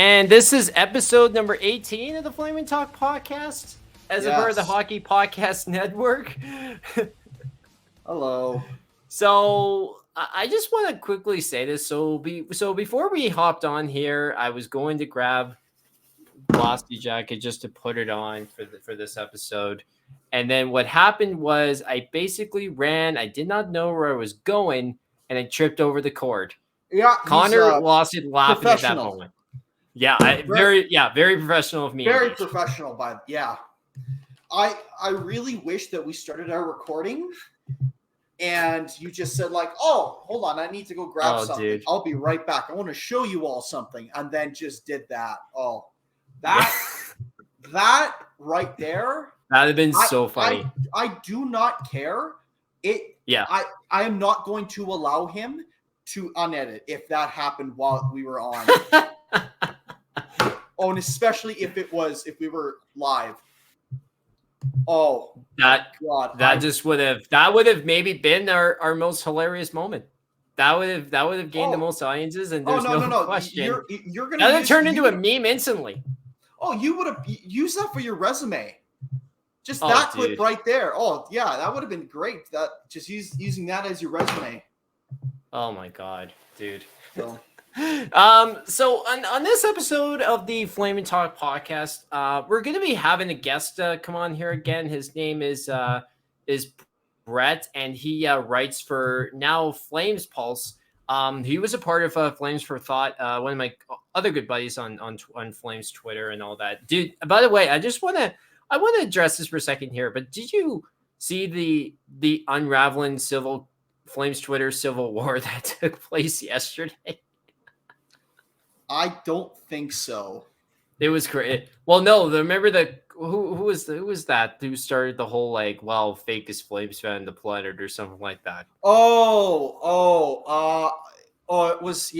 And this is episode number 18 of the Flaming Talk podcast, as a part of the Hockey Podcast Network. Hello. So I just want to quickly say this. So before we hopped on here, I was going to grab Glossy Jacket just to put it on for this episode. And then what happened was I basically ran. I did not know where I was going, and I tripped over the cord. Yeah, Connor lost it laughing at that moment. Yeah, very professional of me. Very professional, I really wish that we started our recording and you just said like, "Oh, hold on, I need to go grab something. Dude. I'll be right back. I want to show you all something," and then just did that. Oh, that right there. That'd have been so funny. I do not care. I am not going to allow him to unedit if that happened while we were on. Oh, and especially if we were live. Oh, that would have maybe been our most hilarious moment. That would have gained the most audiences, and there's no question. You're gonna turn into a meme instantly. Oh, you would have used that for your resume. Just that clip right there. Oh yeah, that would have been great. That just using that as your resume. Oh my god, dude. So on this episode of the Flame and Talk podcast, we're going to be having a guest come on here again. His name is Brett, and he writes for now FlamesPulse. He was a part of Flames for Thought, one of my other good buddies on Flames Twitter and all that. Dude, by the way, I want to address this for a second here, but did you see the unraveling Flames Twitter civil war that took place yesterday? I don't think so. It was great. Well, no, remember who was that who started the whole like, well, fakest Flames fan on the planet or something like that? It was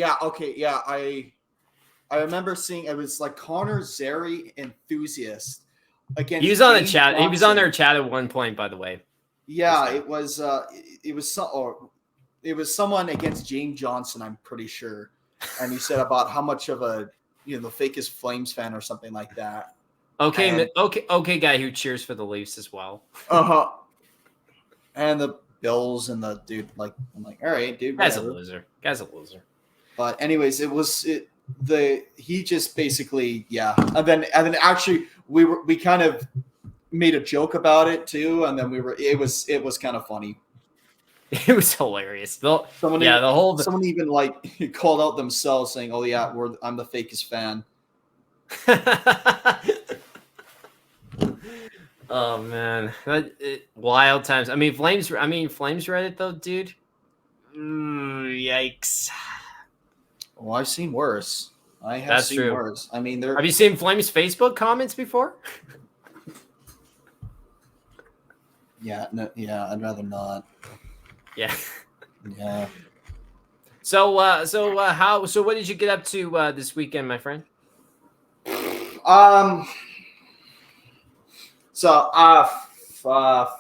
I remember seeing it was like Connor Zeri enthusiast against. He was on the chat. Johnson. He was on their chat at one point, by the way. Yeah, it was someone against James Johnson, I'm pretty sure. And he said about how much of the fakest Flames fan or something like that. Okay, guy who cheers for the Leafs as well. And the Bills and the dude, like, I'm like, all right, dude. Guy's a loser. But anyways, he just basically, and then actually we kind of made a joke about it too, and then it was kind of funny. It was hilarious. Someone even like called out themselves saying, "Oh yeah, I'm the fakest fan." Oh man, wild times. I mean, Flames read it though, dude. Yikes! Well, I've seen worse. I have seen worse. I mean, have you seen Flames Facebook comments before? Yeah. I'd rather not. Yeah. Yeah. So what did you get up to this weekend, my friend?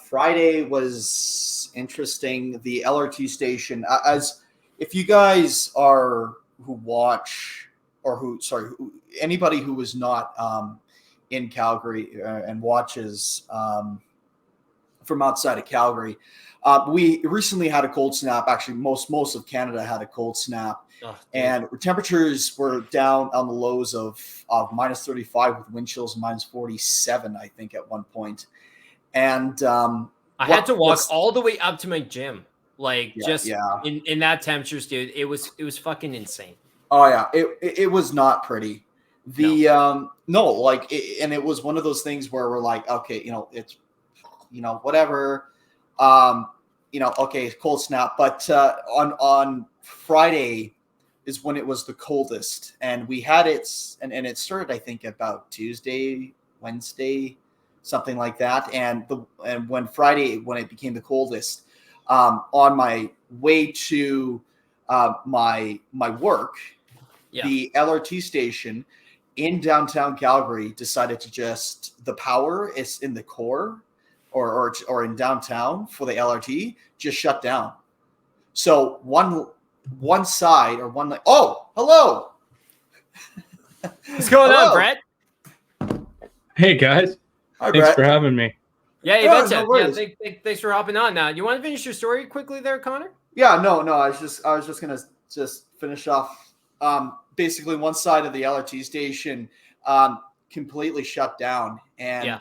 Friday was interesting. The LRT station, if you guys anybody who was not in Calgary and watches from outside of Calgary. We recently had a cold snap. Actually, most of Canada had a cold snap, and temperatures were down on the lows of minus 35 with wind chills minus 47, I think, at one point. And I had to walk all the way up to my gym, in that temperatures, dude. It was fucking insane. Oh yeah, it was not pretty. And it was one of those things where we're like, okay, it's whatever. Cold snap. But on Friday is when it was the coldest, and we had it, and it started, I think, about Tuesday, Wednesday, something like that. And when it became the coldest, on my way to my work, the LRT station in downtown Calgary decided to the power is in the core or in downtown for the LRT just shut down. So one side or one, oh, hello. What's going on, Hello. Brett? Hey guys, Hi, thanks Brett. for having me. Yeah, you Yeah, betcha. no worries. Thanks for hopping on. Now, you want to finish your story quickly there, Connor? Yeah, no. I was just gonna finish off. Basically, one side of the LRT station completely shut down, and Yeah.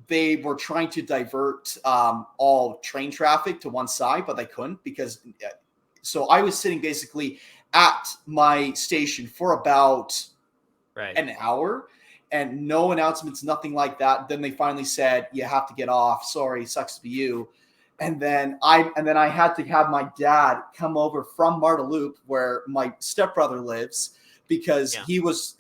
they were trying to divert all train traffic to one side, but they couldn't because. So I was sitting basically at my station for about an hour, and no announcements, nothing like that. Then they finally said, "You have to get off. Sorry, sucks to be you." And then I had to have my dad come over from Marta Loop, where my stepbrother lives, because he was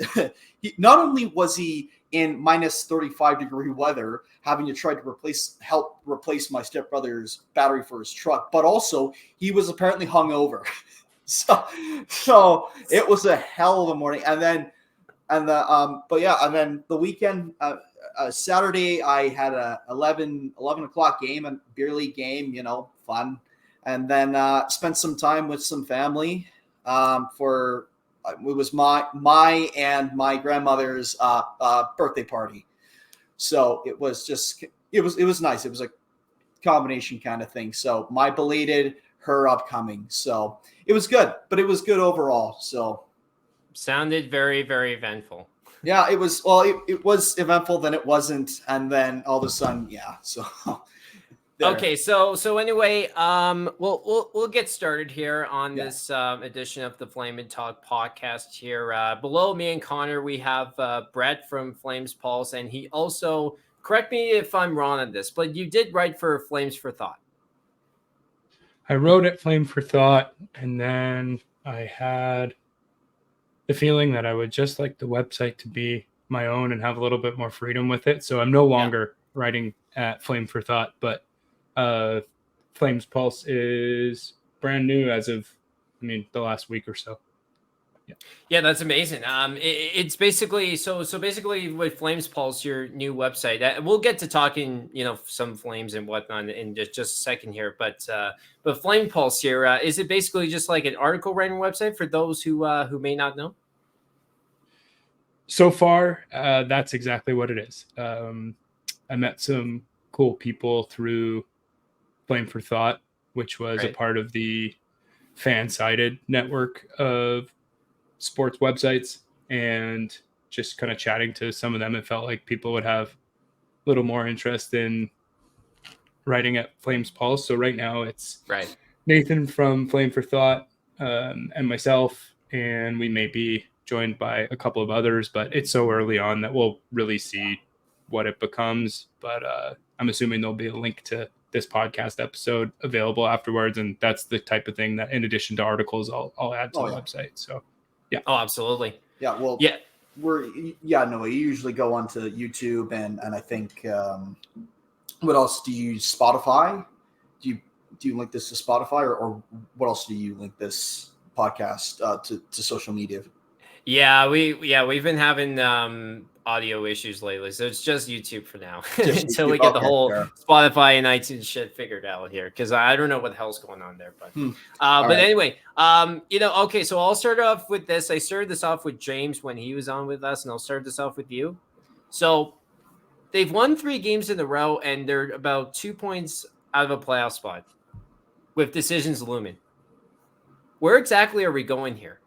he not only was he in minus 35-degree weather, having to try to help replace my stepbrother's battery for his truck, but also he was apparently hungover. so it was a hell of a morning. And then the weekend, Saturday, I had a 11 o'clock game, a beer league game, fun. And then spent some time with some family for it was my and my grandmother's birthday party. So it was nice. It was a combination kind of thing. So my belated, her upcoming. So it was good, but it was good overall. So sounded very, very eventful. Yeah, it was. Well, it was eventful, then it wasn't, and then all of a sudden, yeah. So, okay. So anyway, we'll get started here on this edition of the Flame and Talk podcast. Here, below me and Connor, we have Brett from FlamesPulse, and he also, correct me if I'm wrong on this, but you did write for Flames for Thought. I wrote at Flame for Thought, and then I had the feeling that I would just like the website to be my own and have a little bit more freedom with it. So I'm no longer writing at Flame for Thought, but FlamesPulse is brand new as of, the last week or so. Yeah, that's amazing. It's basically basically with FlamesPulse, your new website. We'll get to talking, some flames and whatnot in just a second here. But FlamesPulse here, is it basically just like an article writing website for those who may not know? So far, that's exactly what it is. I met some cool people through Flame for Thought, which was a part of the fan-sided network of sports websites, and just kind of chatting to some of them, it felt like people would have a little more interest in writing at FlamesPulse. So right now it's Nathan from Flame for Thought and myself, and we may be joined by a couple of others, but it's so early on that we'll really see what it becomes. But I'm assuming there'll be a link to this podcast episode available afterwards, and that's the type of thing that, in addition to articles, I'll add to the website. So yeah. Oh, absolutely. Yeah. Well, yeah. We usually go onto YouTube and I think what else do you use? Spotify? Do you link this to Spotify or what else do you link this podcast to social media? Yeah, we've been having audio issues lately, so it's just YouTube for now until we get the whole Spotify and iTunes shit figured out here, because I don't know what the hell's going on there. But anyway, okay, so I'll start off with this. I started this off with James when he was on with us, and I'll start this off with you. So they've won 3 games in a row, and they're about 2 points out of a playoff spot with decisions looming. Where exactly are we going here?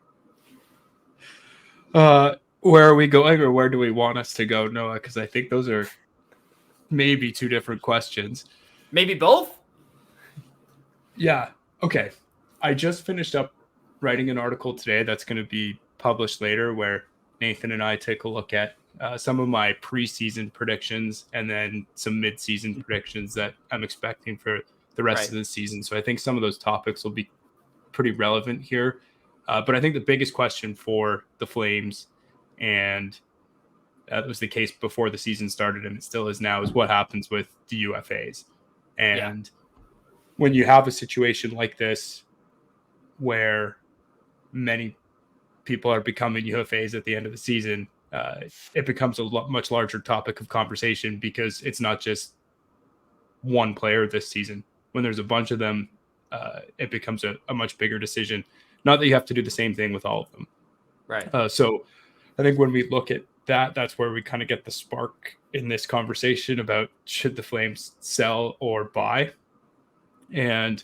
Where are we going, or where do we want us to go, Noah? Because I think those are maybe 2 different questions. Maybe both? Yeah. Okay. I just finished up writing an article today that's going to be published later, where Nathan and I take a look at some of my preseason predictions and then some mid-season predictions that I'm expecting for the rest of the season. So I think some of those topics will be pretty relevant here. But I think the biggest question for the Flames, and that was the case before the season started and it still is now, is what happens with the UFAs. And when you have a situation like this where many people are becoming UFAs at the end of the season, it becomes a much larger topic of conversation, because it's not just one player this season. When there's a bunch of them, it becomes a much bigger decision. Not that you have to do the same thing with all of them. Right. So I think when we look at that, that's where we kind of get the spark in this conversation about should the Flames sell or buy. And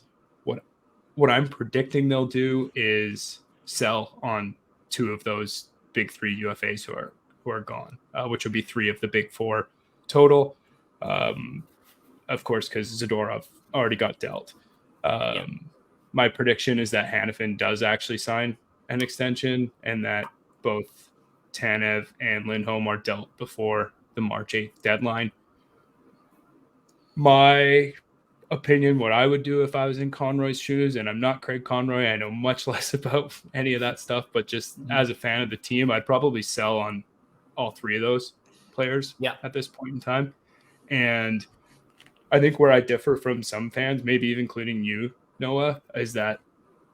what I'm predicting they'll do is sell on two of those big three UFAs who are gone, which will be three of the big four total. Of course, because Zadorov already got dealt. My prediction is that Hanifin does actually sign an extension, and that both Tanev and Lindholm are dealt before the March 8th deadline. My opinion, what I would do if I was in Conroy's shoes, and I'm not Craig Conroy, I know much less about any of that stuff, but just as a fan of the team, I'd probably sell on all three of those players at this point in time. And I think where I differ from some fans, maybe even including you, Noah, is that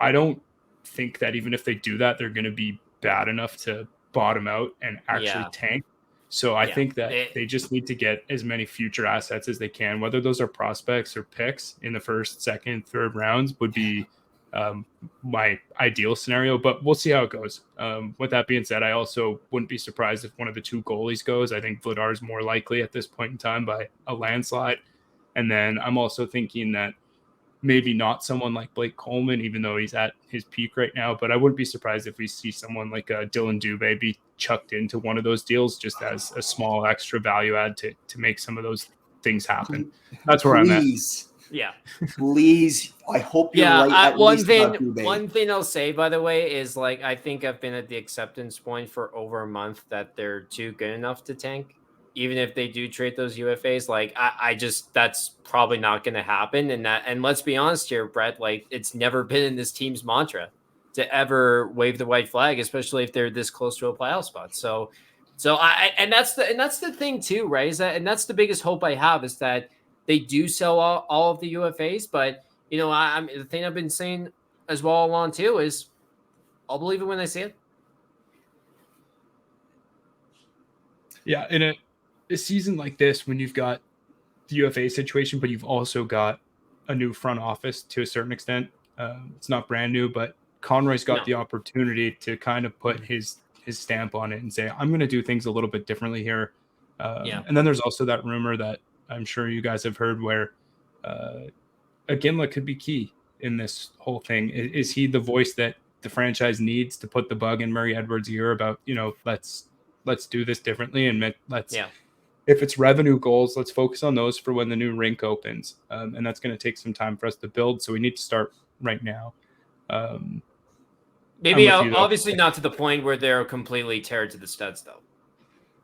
I don't think that even if they do that, they're going to be bad enough to bottom out and actually tank. So I think that they just need to get as many future assets as they can, whether those are prospects or picks in the first, second, third rounds would be my ideal scenario, but we'll see how it goes. With that being said, I also wouldn't be surprised if one of the two goalies goes. I think Vladar is more likely at this point in time by a landslide. And then I'm also thinking that maybe not someone like Blake Coleman, even though he's at his peak right now, but I wouldn't be surprised if we see someone like Dylan Dubé be chucked into one of those deals just as a small extra value add to make some of those things happen. That's where I'm at. Yeah. Please. I hope you're right. One thing I'll say, by the way, is like, I think I've been at the acceptance point for over a month that they're too good enough to tank. Even if they do trade those UFAs, like I just, that's probably not going to happen. And let's be honest here, Brett, like it's never been in this team's mantra to ever wave the white flag, especially if they're this close to a playoff spot. So that's the thing too, right? Is that, and that's the biggest hope I have, is that they do sell all of the UFAs. But you know, I'm the thing I've been saying as well along too is I'll believe it when I see it. Yeah, in a season like this, when you've got the UFA situation, but you've also got a new front office to a certain extent. It's not brand new, but Conroy's got the opportunity to kind of put his stamp on it and say, I'm going to do things a little bit differently here. And then there's also that rumor that I'm sure you guys have heard where Iginla could be key in this whole thing. Is he the voice that the franchise needs to put the bug in Murray Edwards' ear about, you know, let's do this differently, and let's if it's revenue goals, let's focus on those for when the new rink opens. And that's going to take some time for us to build. So we need to start right now. Maybe obviously not to the point where they're completely teared to the studs, though.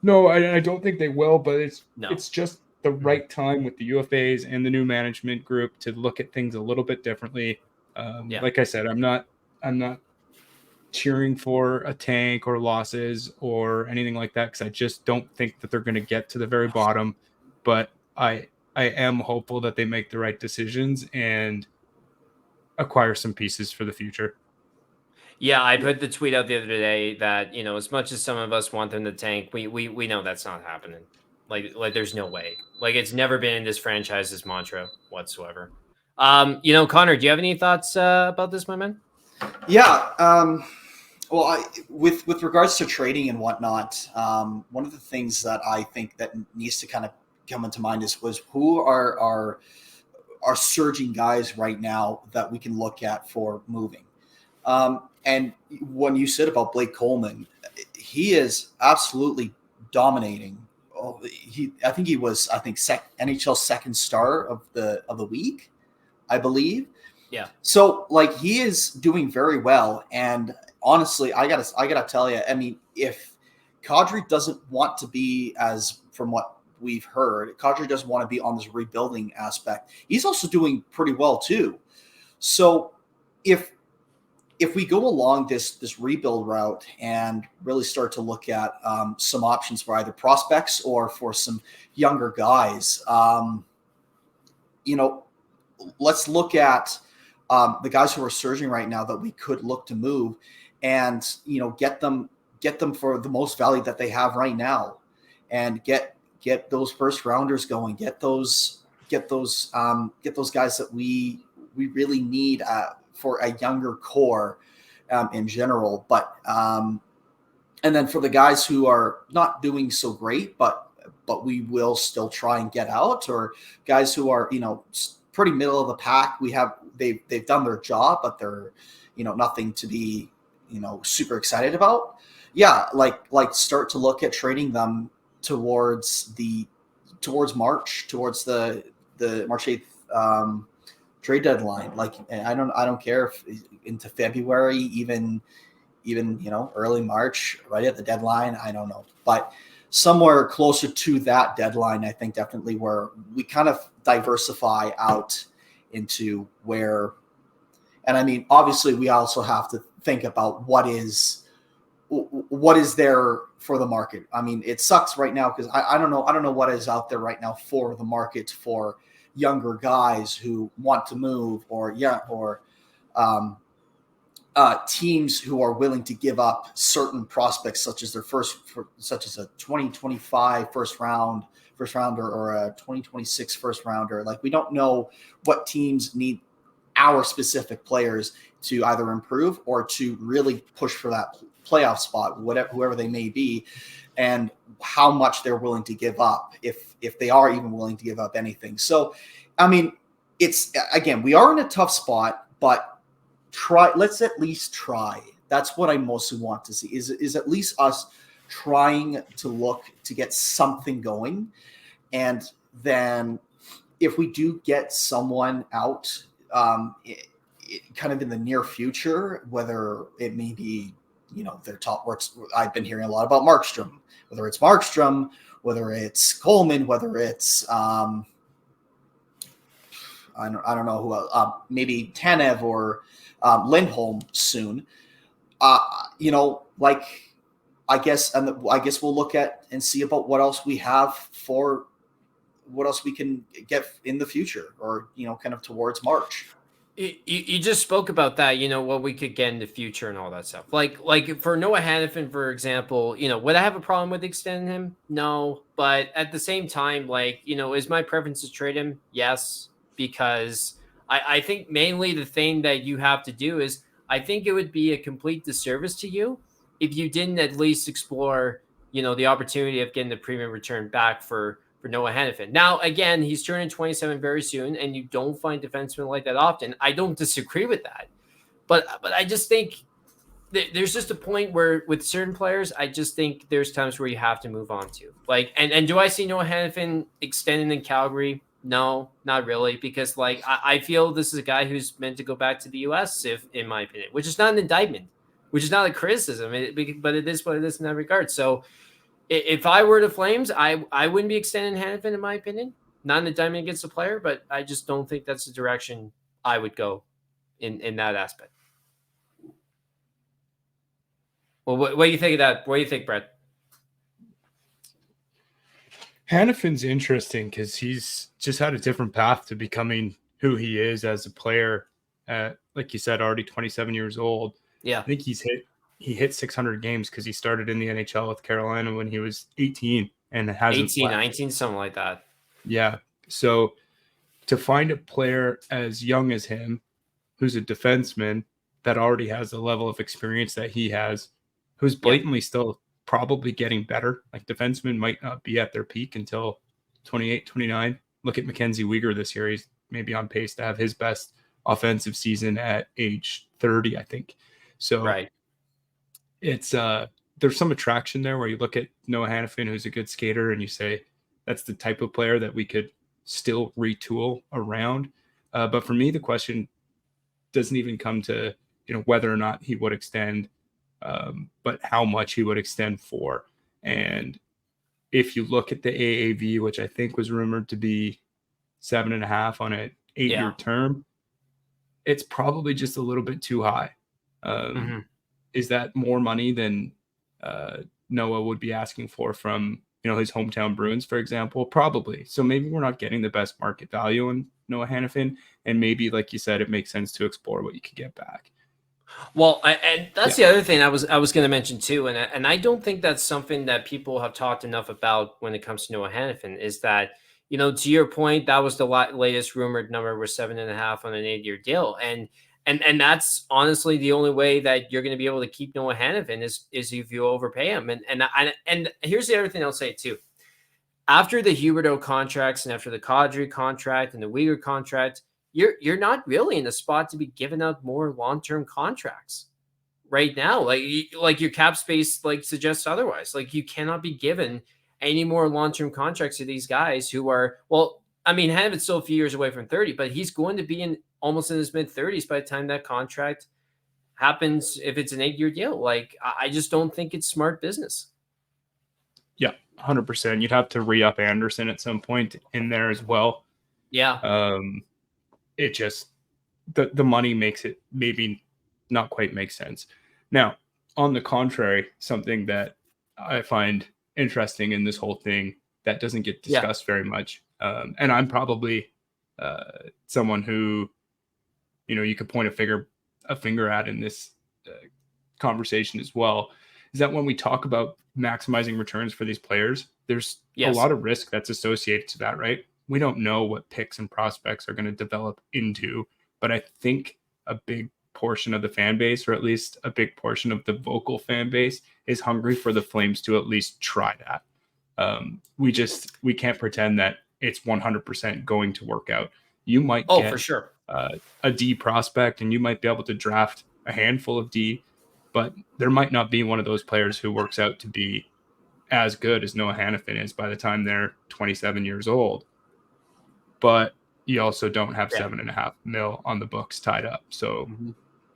No, I don't think they will, but it's just the right time with the UFAs and the new management group to look at things a little bit differently. Like I said, I'm not cheering for a tank or losses or anything like that, because I just don't think that they're going to get to the very bottom. But I am hopeful that they make the right decisions and acquire some pieces for the future. Yeah, I put the tweet out the other day that, you know, as much as some of us want them to tank, we know that's not happening. Like there's no way. Like it's never been in this franchise's mantra whatsoever. You know, Connor, do you have any thoughts about this, my man? Yeah. Well, with regards to trading and whatnot, one of the things that I think that needs to kind of come into mind was who are surging guys right now that we can look at for moving. And when you said about Blake Coleman, he is absolutely dominating. I think he was NHL second star of the week, I believe. Yeah. So like he is doing very well, and honestly, I gotta tell you, I mean, if Kadri doesn't want to be, as from what we've heard, Kadri doesn't want to be on this rebuilding aspect, he's also doing pretty well too. So if we go along this rebuild route and really start to look at some options for either prospects or for some younger guys, you know, let's look at the guys who are surging right now that we could look to move, and you know, get them for the most value that they have right now, and get those first rounders going, get those guys that we really need for a younger core in general. But And then for the guys who are not doing so great, but we will still try and get out, or guys who are, pretty middle of the pack, they've done their job, but they're, nothing to be, super excited about. Yeah, like start to look at trading them towards March, towards the March 8th trade deadline. Like I don't care if into February, even early March, right at the deadline. I don't know, but somewhere closer to that deadline, I think definitely where we kind of diversify out into where, and I mean, obviously we also have to think about what is there for the market. I mean, it sucks right now because I don't know what is out there right now for the market for younger guys who want to move, or teams who are willing to give up certain prospects, such as a 2025 first rounder or a 2026 first rounder. Like, we don't know what teams need our specific players to either improve or to really push for that playoff spot, whoever they may be, and how much they're willing to give up, if they are even willing to give up anything. So, I mean, it's, again, we are in a tough spot, but let's at least try. That's what I mostly want to see, is at least us trying to look to get something going. And then if we do get someone out, kind of in the near future, whether it may be, their top works. I've been hearing a lot about Markstrom, whether it's Markstrom, whether it's Coleman, whether it's, I don't know who else, maybe Tanev or Lindholm soon. Like, I guess we'll look at and see about what else we have, for what else we can get in the future, or kind of towards March. You just spoke about that, what we could get in the future and all that stuff. Like for Noah Hannafin, for example, would I have a problem with extending him? No. But at the same time, is my preference to trade him? Yes. Because I think mainly the thing that you have to do is, I think it would be a complete disservice to you if you didn't at least explore, the opportunity of getting the premium return back for Noah Hannafin. Now, again, he's turning 27 very soon, and you don't find defensemen like that often. I don't disagree with that. But I just think there's just a point where with certain players, I just think there's times where you have to move on to. And do I see Noah Hannafin extending in Calgary? No, not really, because I feel this is a guy who's meant to go back to the U.S., in my opinion, which is not an indictment, which is not a criticism, but it is what it is in that regard. So if I were the Flames, I wouldn't be extending Hannafin, in my opinion. Not an indictment against the player, but I just don't think that's the direction I would go in that aspect. Well, what do you think of that? What do you think, Brett? Hannafin's interesting because he's just had a different path to becoming who he is as a player. Like you said, already 27 years old. Yeah. I think he hit 600 games because he started in the NHL with Carolina when he was 18 and hasn't 18, 19, something like that. Yeah. So to find a player as young as him, who's a defenseman that already has the level of experience that he has, who's blatantly still probably getting better. Like, defensemen might not be at their peak until 28, 29. Look at Mackenzie Weegar this year. He's maybe on pace to have his best offensive season at age 30, I think. So right. It's there's some attraction there where you look at Noah Hannafin, who's a good skater, and you say that's the type of player that we could still retool around. But for me, the question doesn't even come to whether or not he would extend, but how much he would extend for. And if you look at the AAV, which I think was rumored to be 7.5 on an 8-year term, it's probably just a little bit too high. Is that more money than Noah would be asking for from his hometown Bruins, for example? Probably. So maybe we're not getting the best market value on Noah Hannafin, and maybe, like you said, it makes sense to explore what you could get back. Well, and that's the other thing I was going to mention too, and I don't think that's something that people have talked enough about when it comes to Noah Hannafin, is that to your point, that was the latest rumored number was 7.5 on an 8-year deal, and And that's honestly the only way that you're going to be able to keep Noah Hannafin is if you overpay him. And here's the other thing I'll say too. After the Huberdeau contracts and after the Kadri contract and the Uyghur contract, you're not really in a spot to be giving out more long-term contracts right now. Like your cap space like suggests otherwise. Like you cannot be given any more long-term contracts to these guys who are, well, I mean, Hannafin's still a few years away from 30, but he's going to be almost in his mid-30s by the time that contract happens if it's an 8-year deal. Like I just don't think it's smart business. Yeah, 100%. You'd have to re-up Anderson at some point in there as well. Yeah. It just the money makes it maybe not quite make sense. Now, on the contrary, something that I find interesting in this whole thing that doesn't get discussed very much, and I'm probably someone who, you could point a finger at in this conversation as well, is that when we talk about maximizing returns for these players, there's a lot of risk that's associated to that, right? We don't know what picks and prospects are going to develop into, but I think a big portion of the fan base, or at least a big portion of the vocal fan base, is hungry for the Flames to at least try that. We can't pretend that it's 100% going to work out. You might get for sure a D prospect, and you might be able to draft a handful of D, but there might not be one of those players who works out to be as good as Noah Hannafin is by the time they're 27 years old. But you also don't have $7.5 million on the books tied up. So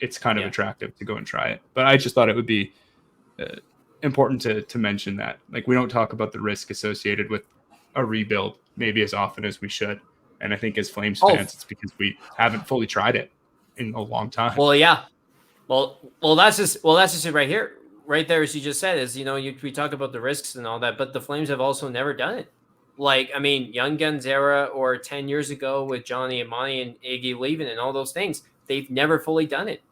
it's kind of attractive to go and try it. But I just thought it would be important to mention that. Like, we don't talk about the risk associated with a rebuild maybe as often as we should. And I think as Flames fans, it's because we haven't fully tried it in a long time. Well, yeah. Well, that's just it right here. Right there, as you just said, is, we talk about the risks and all that, but the Flames have also never done it. Like, I mean, Young Guns era or 10 years ago with Johnny Amani and Iggy leaving and all those things, they've never fully done it.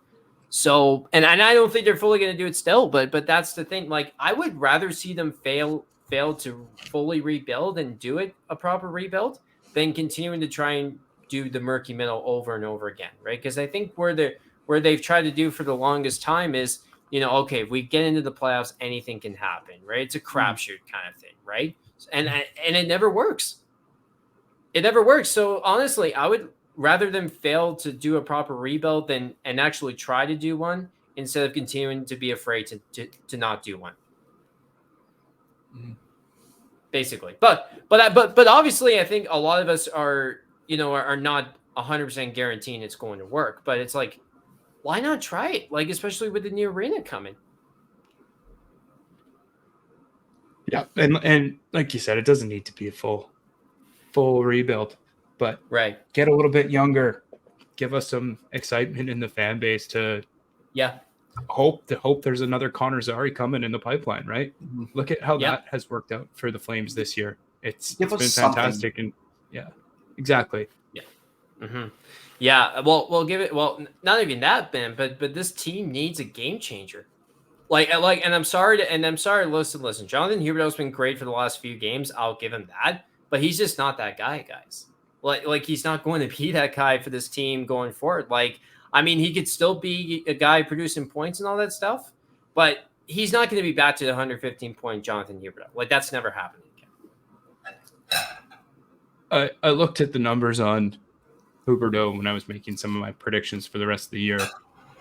So, and I don't think they're fully going to do it still, but that's the thing. Like, I would rather see them fail to fully rebuild and do it a proper rebuild than continuing to try and do the murky middle over and over again, right? Because I think where they've tried to do for the longest time is, okay, if we get into the playoffs, anything can happen, right? It's a crapshoot kind of thing, right? And it never works. It never works. So honestly, I would rather them fail to do a proper rebuild and actually try to do one instead of continuing to be afraid to not do one. Basically, but obviously, I think a lot of us are not 100% guaranteeing it's going to work. But it's like, why not try it? Like, especially with the new arena coming. Yeah, and like you said, it doesn't need to be a full rebuild, but get a little bit younger, give us some excitement in the fan base to hope there's another Connor Zary coming in the pipeline, right? Look at how that has worked out for the Flames this year. It's been fantastic, and exactly. Yeah, we'll give it. Well, not even that, Ben, but this team needs a game changer. And I'm sorry. Listen. Jonathan Huberdeau's been great for the last few games. I'll give him that, but he's just not that guy, guys. Like he's not going to be that guy for this team going forward. Like, I mean, he could still be a guy producing points and all that stuff, but he's not going to be back to the 115-point Jonathan Huberdeau. Like, that's never happening again. I looked at the numbers on Huberdeau when I was making some of my predictions for the rest of the year.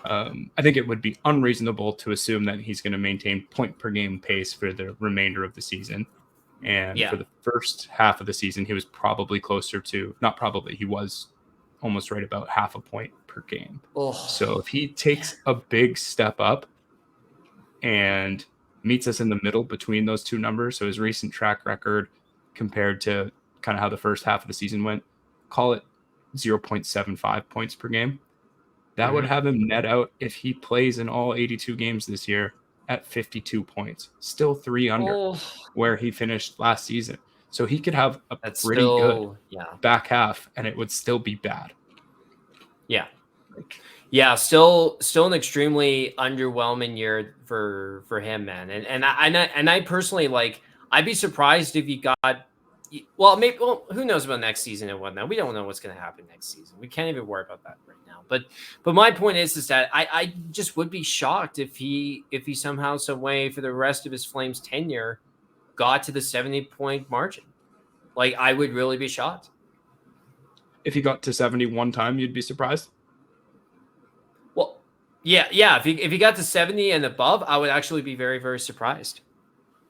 I think it would be unreasonable to assume that he's going to maintain point per game pace for the remainder of the season. And for the first half of the season, he was probably closer to, not probably, he was almost right about half a point per game. So if he takes a big step up and meets us in the middle between those two numbers, so his recent track record compared to kind of how the first half of the season went, call it 0.75 points per game. That would have him net out, if he plays in all 82 games this year, at 52 points. Still 3 under where he finished last season. So he could have a pretty good back half, and it would still be bad. Still an extremely underwhelming year for him, man. And I personally, like, I'd be surprised if he got Well, maybe. Well, who knows about next season and whatnot? We don't know what's going to happen next season. We can't even worry about that right now. But my point is that I just would be shocked if he somehow, some way, for the rest of his Flames tenure, got to the 70-point margin. Like, I would really be shocked. If he got to 71 time, you'd be surprised. Well, yeah. If he got to 70 and above, I would actually be very, very surprised.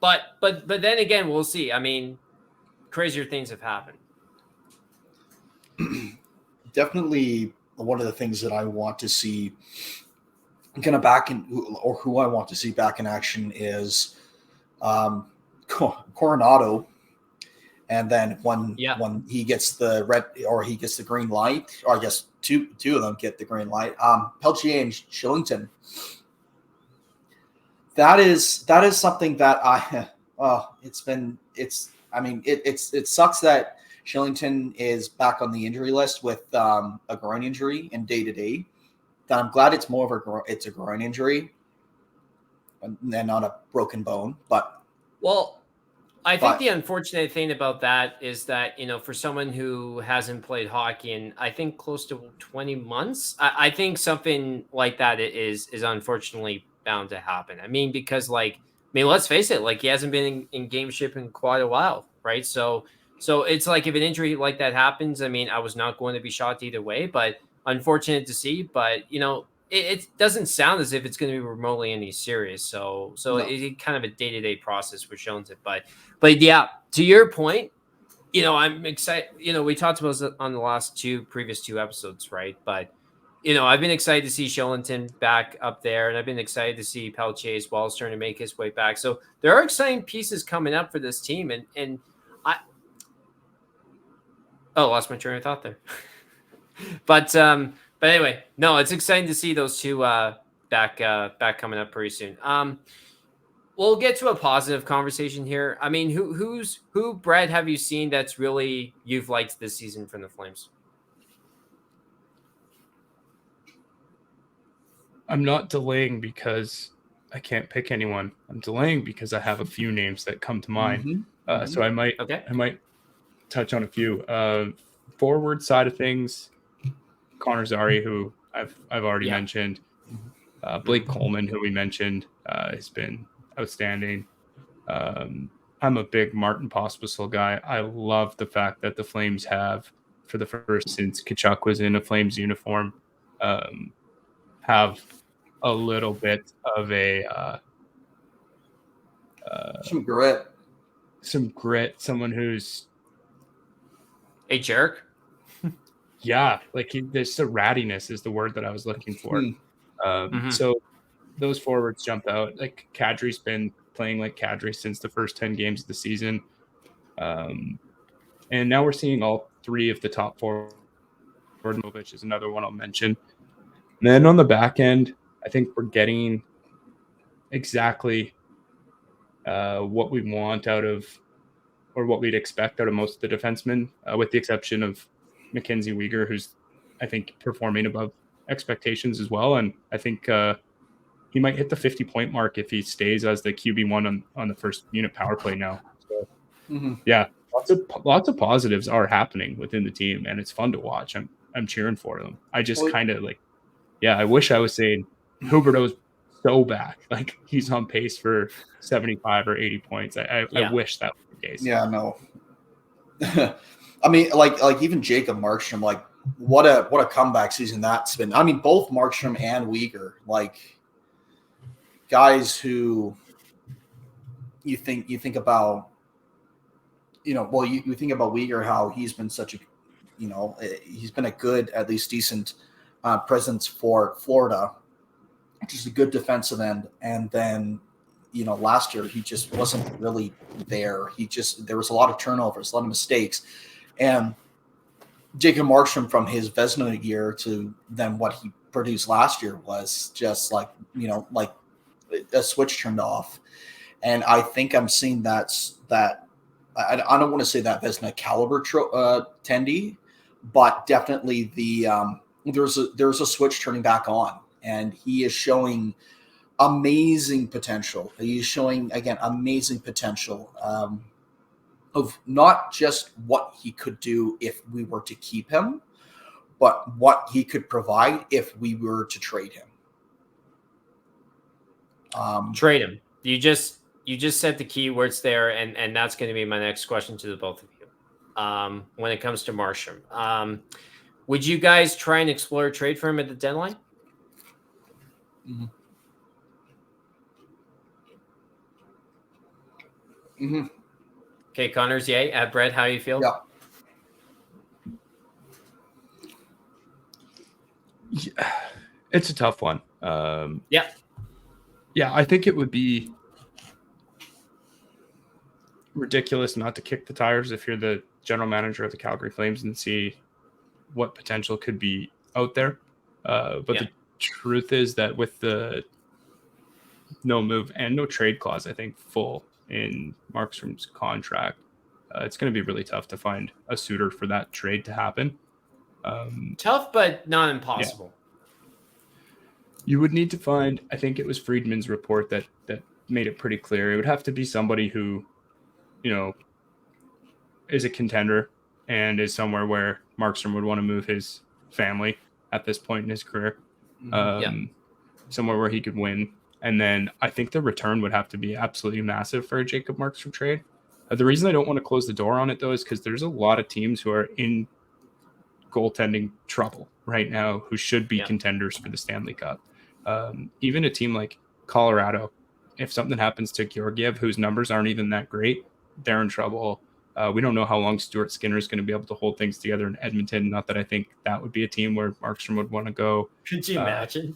But then again, we'll see. I mean, crazier things have happened. Definitely one of the things that I want to see kind of back in, or who I want to see back in action is Coronado. And then when he gets the red, or he gets the green light, or I guess two of them get the green light, Peltier and Shillington. That is something that it sucks that Shillington is back on the injury list with a groin injury and day-to-day. That I'm glad it's more of it's a groin injury and not a broken bone. But I think the unfortunate thing about that is that, for someone who hasn't played hockey in, I think, close to 20 months, I think something like that is unfortunately bound to happen. I mean, because let's face it, he hasn't been in game shape in quite a while, right? So it's like, if an injury like that happens, I mean, I was not going to be shocked either way, but unfortunate to see. But, it doesn't sound as if it's going to be remotely any serious. So no. It's kind of a day-to-day process for Shillington. But yeah, to your point, I'm excited. We talked about it on the previous two episodes, right? But, I've been excited to see Shillington back up there, and I've been excited to see Peltier as well starting to make his way back. So there are exciting pieces coming up for this team, and lost my train of thought there. But anyway, no, it's exciting to see those two back coming up pretty soon. We'll get to a positive conversation here. I mean, who Brett have you seen that's really you've liked this season from the Flames? I'm not delaying because I can't pick anyone. I'm delaying because I have a few names that come to mind. So I might touch on a few. Forward side of things, Connor Zary, who I've already mentioned. Blake Coleman, who we mentioned, has been outstanding. I'm a big Martin Pospisil guy. I love the fact that the Flames have, for the first since Tkachuk was in a Flames uniform, have a little bit of a some grit. Someone who's a jerk. Yeah, there's the rattiness is the word that I was looking for. So those forwards jump out. Kadri's been playing like Kadri since the first 10 games of the season. And now we're seeing all three of the top four. Movich is another one I'll mention. And then on the back end, I think we're getting exactly what we want out of, or what we'd expect out of most of the defensemen, with the exception of Mackenzie Weegar, who's, I think, performing above expectations as well. And I think he might hit the 50-point mark if he stays as the QB1 on the first unit power play now. So, yeah, lots of positives are happening within the team, and it's fun to watch. I'm cheering for them. I just I wish I was saying Huberdeau's so back. He's on pace for 75 or 80 points. I wish that was the case. Yeah, no. I mean, even Jacob Markstrom, what a comeback season that's been. I mean, both Markstrom and Weegar, guys who you think about, you think about Weegar, how he's been such a, he's been a good, at least decent presence for Florida, just a good defensive end. And then, last year he just wasn't really there. There was a lot of turnovers, a lot of mistakes. And Jacob Markstrom, from his Vezina year to then what he produced last year, was just like a switch turned off. And I think I'm seeing that I don't want to say that Vezina caliber Tendy, but definitely there's a switch turning back on, and he is showing amazing potential. He's showing, again, amazing potential. of not just what he could do if we were to keep him, but what he could provide if we were to trade him. Trade him. You just said the key words there, and that's going to be my next question to the both of you. When it comes to Markstrom, would you guys try and explore a trade for him at the deadline? Mm-hmm. Mm-hmm. Okay, Connors, yay. Brett, how you feel? Yeah, it's a tough one. Yeah, I think it would be ridiculous not to kick the tires if you're the general manager of the Calgary Flames and see what potential could be out there. But the truth is that with the no move and no trade clause, I think full in Markstrom's contract, it's going to be really tough to find a suitor for that trade to happen. Tough, but not impossible. Yeah. You would need to find, I think it was Friedman's report that made it pretty clear. It would have to be somebody who, is a contender and is somewhere where Markstrom would want to move his family at this point in his career. Somewhere where he could win. And then I think the return would have to be absolutely massive for a Jacob Markstrom trade. The reason I don't want to close the door on it, though, is because there's a lot of teams who are in goaltending trouble right now who should be contenders for the Stanley Cup. Even a team like Colorado, if something happens to Georgiev, whose numbers aren't even that great, they're in trouble. We don't know how long Stuart Skinner is going to be able to hold things together in Edmonton. Not that I think that would be a team where Markstrom would want to go. Could you imagine?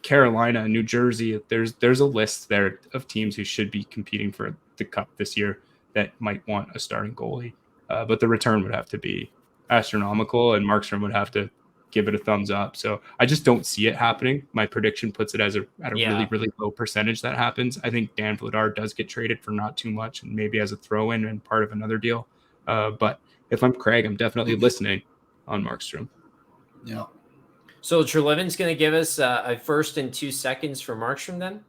Carolina, New Jersey, there's a list there of teams who should be competing for the Cup this year that might want a starting goalie. But the return would have to be astronomical, and Markstrom would have to give it a thumbs up. So I just don't see it happening. My prediction puts it at a really, really low percentage that happens. I think Dan Vladar does get traded for not too much and maybe as a throw-in and part of another deal. But if I'm Craig, I'm definitely listening on Markstrom. Yeah. So Trelevin's going to give us a first and 2 seconds for Markstrom then?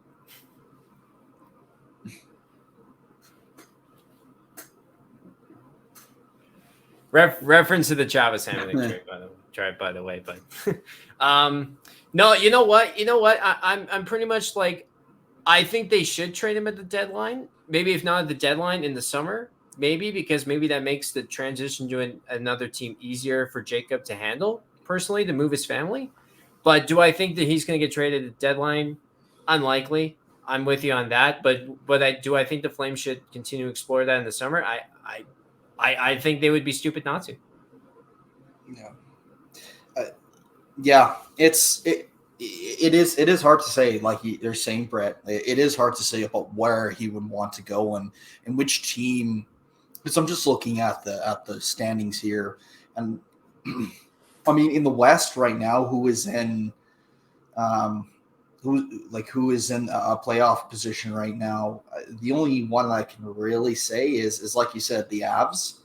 Reference to the Travis Hamonic trade, by the way. But no, you know what? I'm pretty much like, I think they should trade him at the deadline. Maybe if not at the deadline, in the summer. Maybe because maybe that makes the transition to another team easier for Jacob to handle, personally, to move his family. But do I think that he's going to get traded at the deadline? Unlikely. I'm with you on that. But do I think the Flames should continue to explore that in the summer? I think they would be stupid not to. Yeah. It is hard to say, like you're saying, Brett. It is hard to say about where he would want to go and which team. Because I'm just looking at the standings here, and I mean in the West right now, who is in a playoff position right now? The only one I can really say is like you said, the Avs.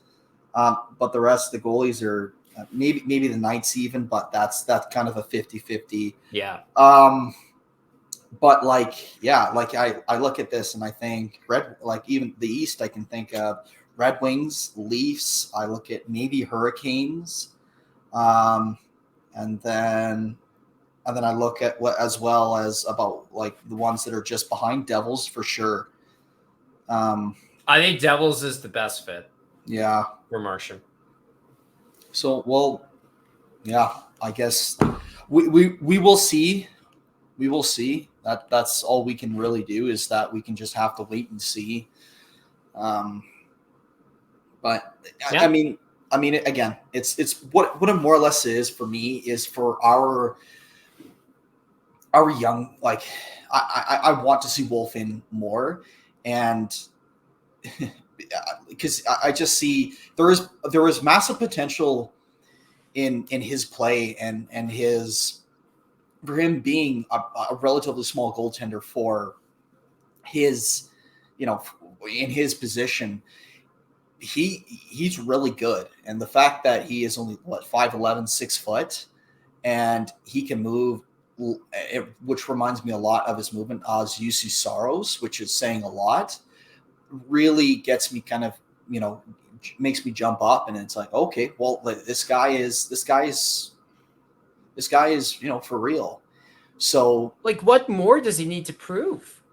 But the rest of the goalies are maybe the Knights even, but that's kind of a 50-50. Yeah. But I look at this and I think even the East, I can think of Red Wings, Leafs. I look at maybe Hurricanes, and then I look at what as well as about like the ones that are just behind Devils for sure. I think Devils is the best fit. Yeah, for Markstrom. So I guess we will see. We will see. That's all we can really do is that we can just have to wait and see. But I mean, again, it's what it more or less is for me is for our young, like I want to see Wolf in more, and because I just see there is massive potential in his play and his, for him being a relatively small goaltender for his, in his position. He's really good, and the fact that he is only 5'11", 6 foot, and he can move, which reminds me a lot of his movement as UC Saros, which is saying a lot, really gets me kind of makes me jump up, and it's like, okay, well, this guy is for real. So, like, what more does he need to prove?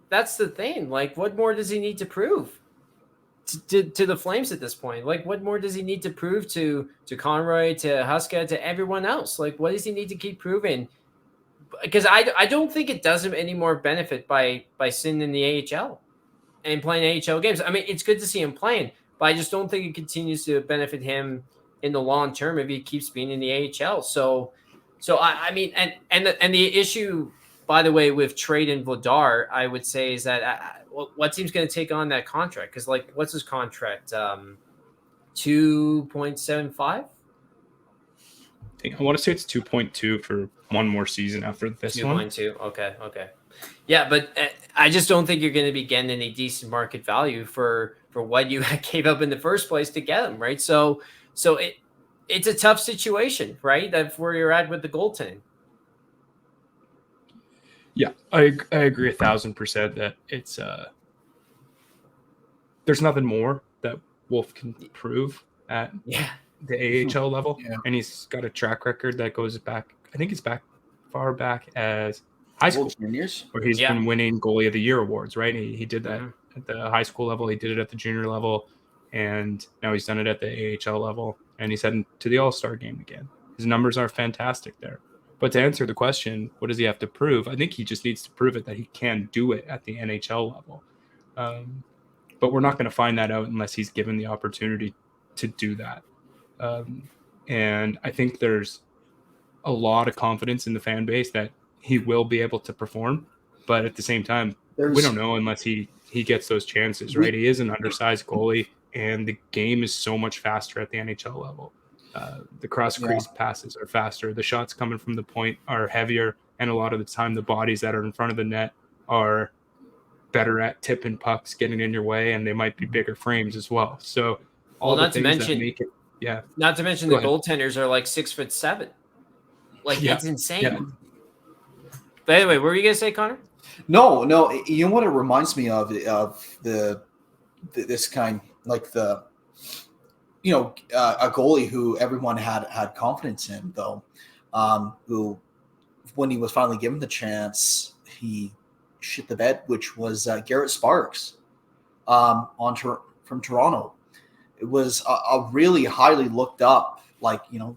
That's the thing. Like, what more does he need to prove to the Flames at this point? Like, what more does he need to prove to Conroy, to Huska, to everyone else? Like, what does he need to keep proving? Because I don't think it does him any more benefit by sitting in the AHL and playing AHL games. I mean, it's good to see him playing, but I just don't think it continues to benefit him in the long term if he keeps being in the AHL. So I mean, and the issue, by the way, with Trade and Vladar, I would say is that what team's going to take on that contract? Because, like, what's his contract? 2.75. I want to say it's 2.2 for one more season after this 2.2. Okay. Yeah, but I just don't think you're going to be getting any decent market value for what you gave up in the first place to get him, right? So it's a tough situation, right? That's where you're at with the goaltending. Yeah, I agree 1,000% that it's there's nothing more that Wolf can prove at the AHL level, and he's got a track record that goes back. I think it's far back as high school juniors, where he's been winning Goalie of the Year awards. Right, he did that at the high school level. He did it at the junior level, and now he's done it at the AHL level. And he's heading to the All-Star game again. His numbers are fantastic there. But to answer the question, what does he have to prove? I think he just needs to prove it that he can do it at the NHL level. But we're not going to find that out unless he's given the opportunity to do that. And I think there's a lot of confidence in the fan base that he will be able to perform. But at the same time, we don't know unless he gets those chances, right? He is an undersized goalie, and the game is so much faster at the NHL level. The cross-crease passes are faster. The shots coming from the point are heavier, and a lot of the time the bodies that are in front of the net are better at tipping pucks, getting in your way, and they might be bigger frames as well. So not to mention the goaltenders are like 6'7". Like, it's insane. Yeah. But anyway, what were you gonna say, Connor? No. You know what it reminds me of this kind, like a goalie who everyone had confidence in, though, who, when he was finally given the chance, he shit the bed, which was Garrett Sparks from Toronto. It was a really highly looked up,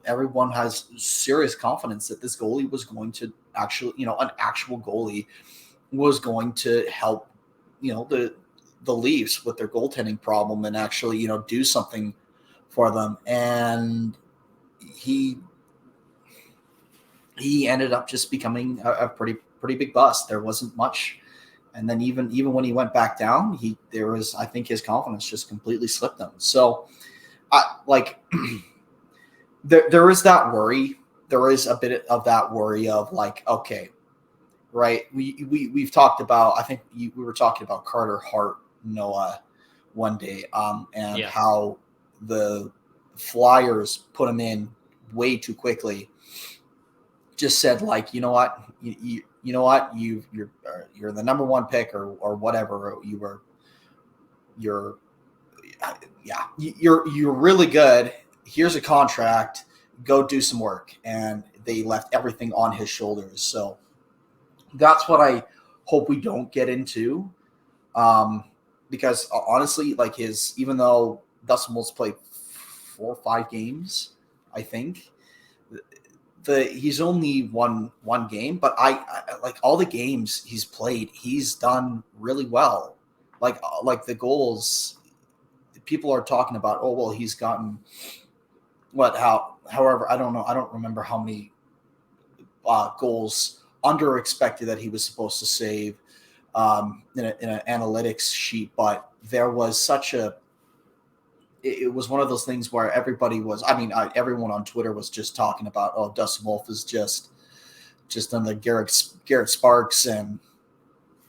everyone has serious confidence that this goalie was going to actually, an actual goalie was going to help, the Leafs with their goaltending problem and actually, do something for them. And he ended up just becoming a pretty big bust. There wasn't much. And then even when he went back down, I think his confidence just completely slipped him. So there is that worry. There is a bit of that worry of okay, right. We've talked about, I think we were talking about Carter Hart Noah one day, and how the Flyers put him in way too quickly. Just said, you know what, you're the number one pick or whatever. You're really good. Here's a contract. Go do some work. And they left everything on his shoulders. So that's what I hope we don't get into. Because honestly, even though Dustin Wolf's played 4 or 5 games, I think he's only won one game, but I all the games he's played, he's done really well. Like the goals, people are talking about, oh, well, he's gotten however, I don't know. I don't remember how many goals under expected that he was supposed to save in an analytics sheet, but there was it was one of those things where everyone on Twitter was just talking about, oh, Dustin Wolf is just on the Garrett Sparks, and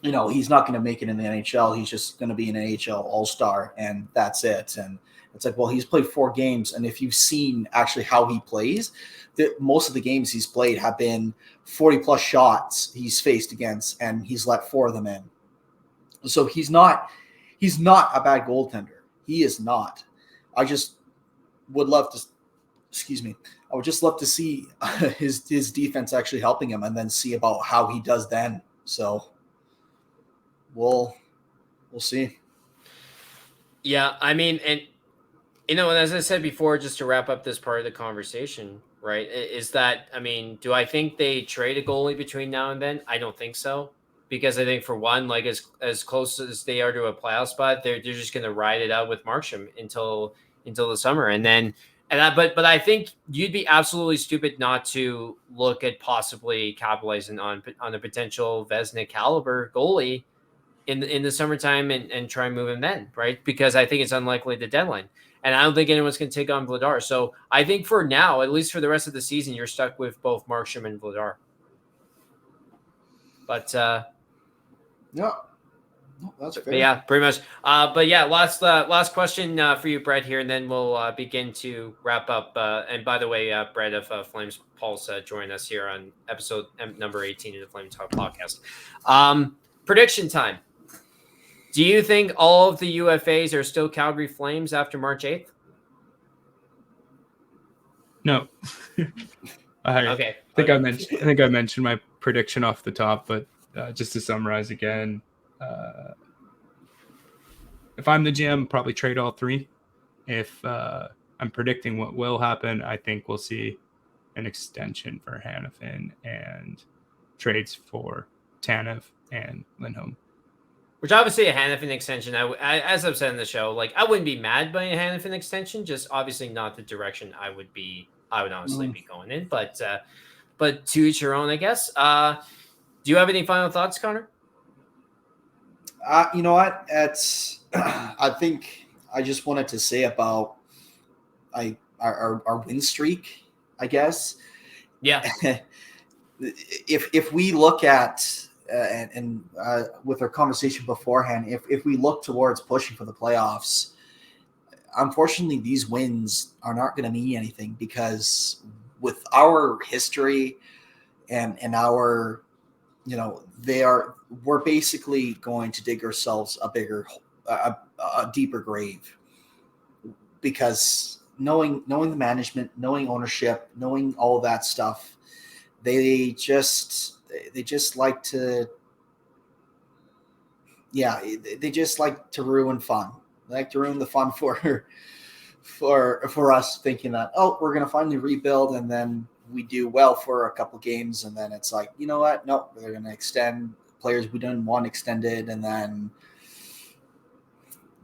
he's not going to make it in the NHL. He's just going to be an NHL All-Star, and that's it. And it's like, well, he's played 4 games, and if you've seen actually how he plays, most of the games he's played have been 40-plus shots he's faced against, and he's let 4 of them in. So he's not a bad goaltender. He is not. I just would love to. Excuse me. I would just love to see his defense actually helping him, and then see about how he does then. So we'll see. Yeah, I mean, and and as I said before, just to wrap up this part of the conversation, right, is that, I mean, do I think they trade a goalie between now and then? I don't think so, because I think, for one, like, as close as they are to a playoff spot, they're just going to ride it out with Markstrom until the summer, and then but I think you'd be absolutely stupid not to look at possibly capitalizing on a potential Vezina caliber goalie in the summertime, and try and move him then, right? Because I think it's unlikely the deadline. And I don't think anyone's going to take on Vladar. So I think for now, at least for the rest of the season, you're stuck with both Markstrom and Vladar. But yeah, no, that's fair. But yeah, pretty much. But yeah, last question for you, Brett, here, and then we'll begin to wrap up. And by the way, Brett of Flames Pulse joined us here on episode number 18 of the Flame Talk podcast. Prediction time. Do you think all of the UFAs are still Calgary Flames after March 8th? No. Okay. I think I mentioned my prediction off the top, but just to summarize again, if I'm the GM, probably trade all three. If I'm predicting what will happen, I think we'll see an extension for Hanifin and trades for Tanev and Lindholm. Which, obviously, a Hanifin extension, I as I've said in the show, like, I wouldn't be mad by a Hanifin extension, just obviously not the direction I would honestly be going in. But to each your own, I guess. Do you have any final thoughts, Connor? You know what? I think I just wanted to say about our win streak, I guess. Yeah. If we look at and with our conversation beforehand, if we look towards pushing for the playoffs, unfortunately, these wins are not going to mean anything, because with our history and our, we're basically going to dig ourselves a deeper grave, because knowing the management, knowing ownership, knowing all that stuff, they just like to, they just like to ruin fun. They like to ruin the fun for us, thinking that, we're going to finally rebuild, and then we do well for a couple games, and then it's like, you know what? No, they're going to extend players we didn't want extended, and then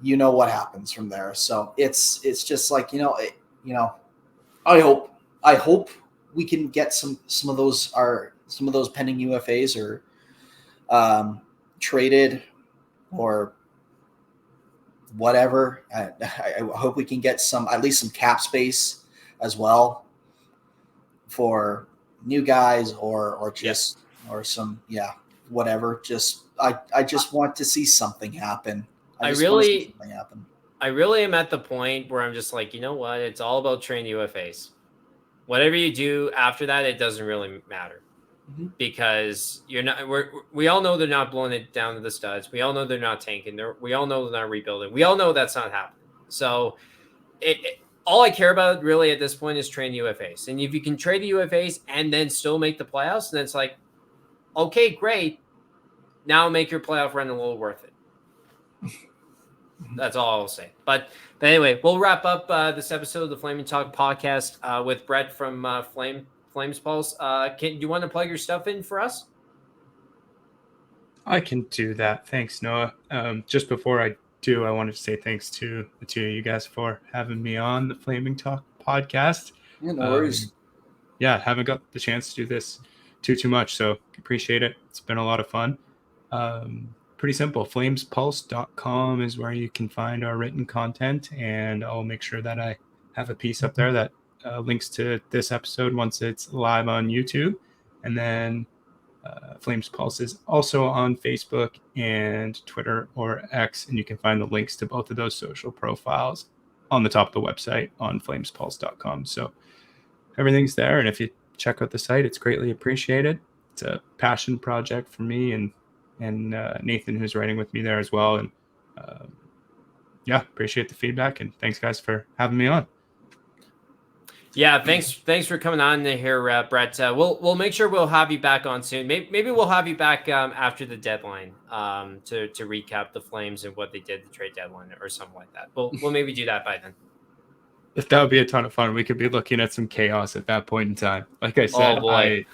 you know what happens from there. So it's just like, I hope we can get some of those pending UFAs or traded or whatever. I hope we can get at least some cap space as well for new guys or just or some whatever. Just I just want to see something happen. I really am at the point where I'm just like, you know what? It's all about trading UFAs. Whatever you do after that, it doesn't really matter, because we all know they're not blowing it down to the studs. We all know they're not tanking. We all know they're not rebuilding. We all know that's not happening. So all I care about really at this point is trading UFAs. And if you can trade the UFAs and then still make the playoffs, then it's like, okay, great. Now make your playoff run a little worth it. That's all I'll say. But anyway, we'll wrap up this episode of the Flaming Talk podcast with Brett from FlamesPulse. Do you want to plug your stuff in for us? I can do that. Thanks, Noah. Just before I do, I wanted to say thanks to the two of you guys for having me on the Flaming Talk podcast. Yeah, no worries. Haven't got the chance to do this too much, so appreciate it. It's been a lot of fun. Pretty simple. FlamesPulse.com is where you can find our written content, and I'll make sure that I have a piece up there that links to this episode once it's live on YouTube. And then Flames Pulse is also on Facebook and Twitter or X, and you can find the links to both of those social profiles on the top of the website on FlamesPulse.com. So everything's there, and if you check out the site, it's greatly appreciated. It's a passion project for me and Nathan, who's writing with me there as well. And Yeah, appreciate the feedback, and thanks guys for having me on. Yeah, thanks for coming on here, Brett. We'll make sure we'll have you back on soon. Maybe we'll have you back after the deadline to recap the Flames and what they did the trade deadline or something like that. We'll maybe do that by then. If that would be a ton of fun. We could be looking at some chaos at that point in time. Like I said, Oh boy.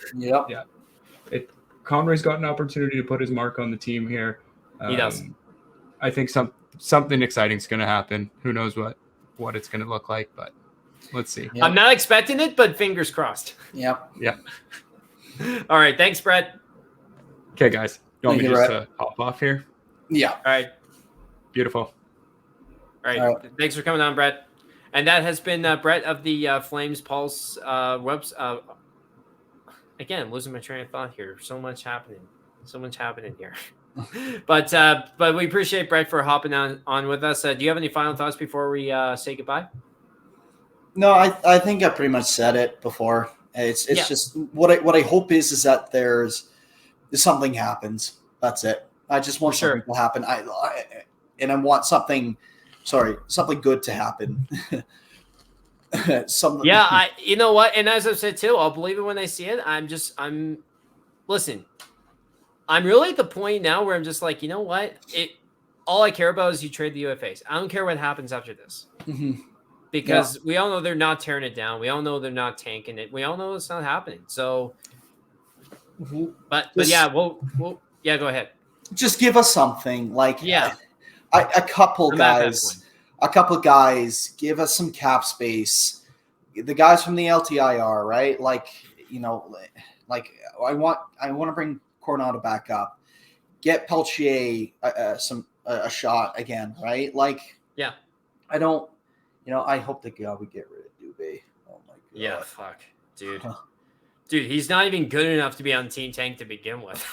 Conroy's got an opportunity to put his mark on the team here. He does. I think something exciting is going to happen. Who knows what it's going to look like, but let's see. Yep. I'm not expecting it, but fingers crossed. Yep. Yeah. All right. Thanks, Brett. Okay, guys. You want me just to hop off here? Yeah. All right. Beautiful. All right. Thanks for coming on, Brett. And that has been Brett of the FlamesPulse website. Again, I'm losing my train of thought here. So much happening here. But we appreciate Brett for hopping on with us. Do you have any final thoughts before we say goodbye? No, I think I pretty much said it before. It's just what I hope is that there's something happens. That's it. I just want something to happen. I want something good to happen. You know what? And as I've said too, I'll believe it when I see it. Listen, I'm really at the point now where I'm just like, you know what? All I care about is you trade the UFAs. I don't care what happens after this. Mm-hmm. Because we all know they're not tearing it down. We all know they're not tanking it. We all know it's not happening. So, but yeah, go ahead. Just give us something like a couple guys give us some cap space. The guys from the LTIR, right? Like I want to bring Coronado back up. Get Peltier a shot again, right? I hope that God would get rid of Dubé. Oh my god. Yeah, fuck, dude. Dude, he's not even good enough to be on Team Tank to begin with.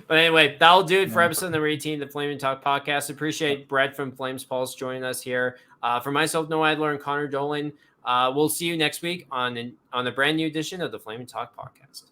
But anyway, that'll do it for episode number 18 of the Flame and Talk podcast. Appreciate Brett from FlamesPulse joining us here. For myself, Noah Adler, and Connor Dolan, we'll see you next week on a brand new edition of the Flame and Talk podcast.